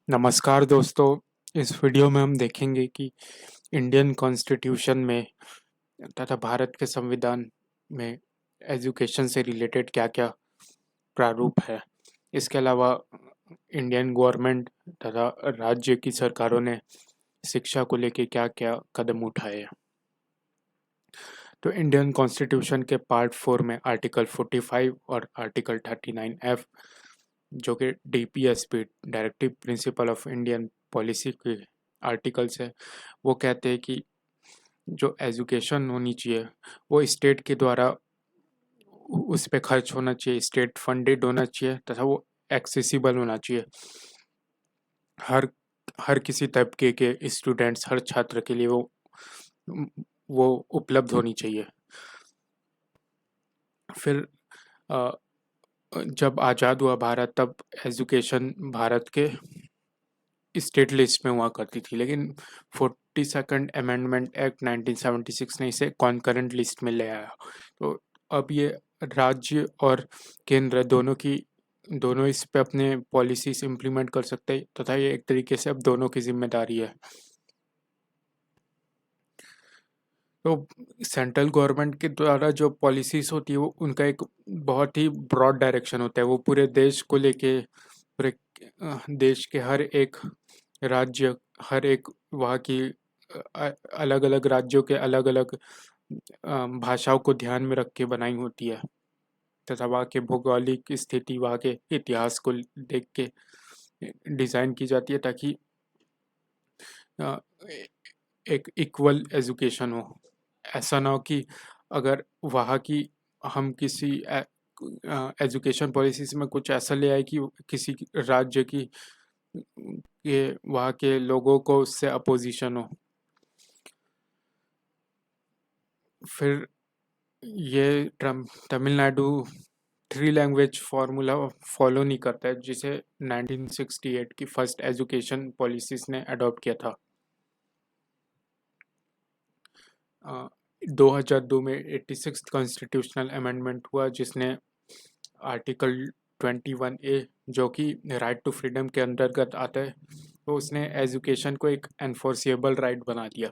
नमस्कार दोस्तों। इस वीडियो में हम देखेंगे कि इंडियन कॉन्स्टिट्यूशन में तथा भारत के संविधान में एजुकेशन से रिलेटेड क्या-क्या प्रारूप है। इसके अलावा इंडियन गवर्नमेंट तथा राज्य की सरकारों ने शिक्षा को लेके क्या-क्या कदम उठाए हैं। तो इंडियन कॉन्स्टिट्यूशन के पार्ट 4 में आर्टिकल 45 और आर्टिकल 39F जो कि DPSP directive principle of Indian policy के आर्टिकल्स है, वो कहते हैं कि जो एजुकेशन होनी चाहिए वो स्टेट के द्वारा उस पे खर्च होना चाहिए, स्टेट फंडेड होना चाहिए तथा वो एक्सेसिबल होना चाहिए। हर हर किसी तबके के स्टूडेंट्स, हर छात्र के लिए वो उपलब्ध होनी चाहिए। फिर अ, जब आज़ाद हुआ भारत तब एजुकेशन भारत के स्टेट लिस्ट में हुआ करती थी, लेकिन 42nd अमेंडमेंट एक्ट 1976 ने इसे कॉन्करेंट लिस्ट में ले आया। तो अब ये राज्य और केंद्र दोनों इस पे अपने पॉलिसीज इम्प्लीमेंट कर सकते हैं तथा ये एक तरीके से अब दोनों की जिम्मेदारी है। तो सेंट्रल गवर्नमेंट के द्वारा जो पॉलिसीज होती है वो उनका एक बहुत ही ब्रॉड डायरेक्शन होता है। वो पूरे देश को लेके पूरे देश के हर एक राज्य, हर एक वहाँ की अलग अलग राज्यों के अलग अलग भाषाओं को ध्यान में रख के बनाई होती है तथा वहाँ के भौगोलिक स्थिति, वहाँ के इतिहास को देख के डिज़ाइन की जाती है ताकि अ, एक इक्वल एजुकेशन हो। ऐसा ना हो कि अगर वहाँ की हम किसी एजुकेशन पॉलिसीज में कुछ ऐसा ले आए कि किसी राज्य की के वहाँ के लोगों को उससे अपोजिशन हो। फिर ये तमिलनाडु 3 लैंग्वेज फार्मूला फॉलो नहीं करता है जिसे 1968 की फर्स्ट एजुकेशन पॉलिसीज ने अडॉप्ट किया था। 2002 में 86 कॉन्स्टिट्यूशनल अमेंडमेंट हुआ जिसने आर्टिकल 21A जो कि राइट टू फ्रीडम के अंतर्गत आता है, तो उसने एजुकेशन को एक एनफोर्सिएबल राइट बना दिया।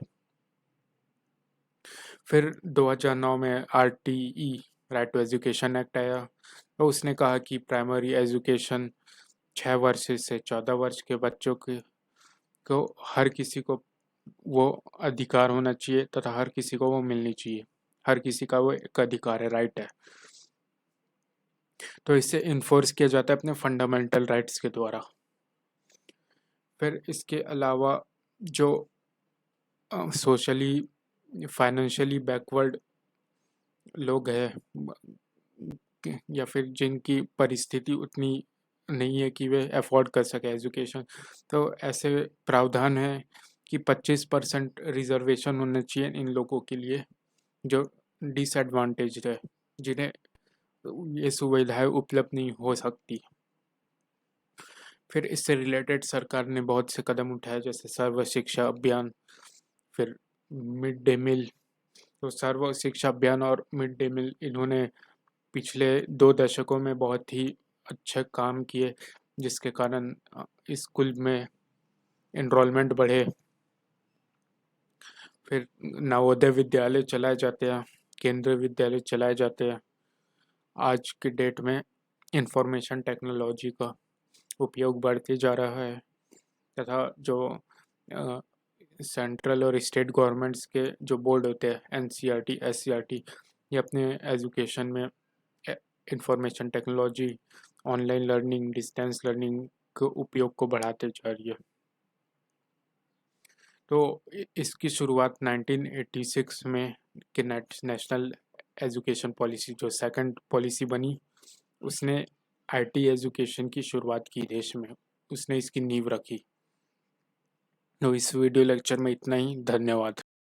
फिर 2009 में RTE right to education act आया, तो उसने कहा कि प्राइमरी एजुकेशन 6 वर्ष से 14 वर्ष के बच्चों को हर किसी को वो अधिकार होना चाहिए तथा हर किसी को वो मिलनी चाहिए। हर किसी का वो एक अधिकार है, राइट है। तो इसे इन्फोर्स किया जाता है अपने फंडामेंटल राइट्स के द्वारा। फिर इसके अलावा जो सोशली फाइनेंशियली बैकवर्ड लोग हैं या फिर जिनकी परिस्थिति उतनी नहीं है कि वे अफोर्ड कर सके एजुकेशन, तो ऐसे प्रावधान है कि 25% रिजर्वेशन होना चाहिए इन लोगों के लिए जो डिसएडवांटेज्ड है, जिन्हें ये सुविधाएं उपलब्ध नहीं हो सकती। फिर इससे रिलेटेड सरकार ने बहुत से कदम उठाए जैसे सर्व शिक्षा अभियान, फिर मिड डे मील। तो सर्व शिक्षा अभियान और मिड डे मील इन्होंने पिछले 2 दशकों में बहुत ही अच्छे काम किए जिसके कारण स्कूल में एनरोलमेंट बढ़े। फिर नवोदय विद्यालय चलाए जाते हैं, केंद्रीय विद्यालय चलाए जाते हैं। आज की डेट में इंफॉर्मेशन टेक्नोलॉजी का उपयोग बढ़ते जा रहा है तथा जो सेंट्रल और स्टेट गवर्नमेंट्स के जो बोर्ड होते हैं NCERT SCERT, ये अपने एजुकेशन में information technology, online learning, distance learning के उपयोग को बढ़ाते जा रही है। तो इसकी शुरुआत 1986 में के नेशनल एजुकेशन पॉलिसी जो सेकंड पॉलिसी बनी, उसने IT एजुकेशन की शुरुआत की देश में, उसने इसकी नींव रखी। तो इस वीडियो लेक्चर में इतना ही। धन्यवाद।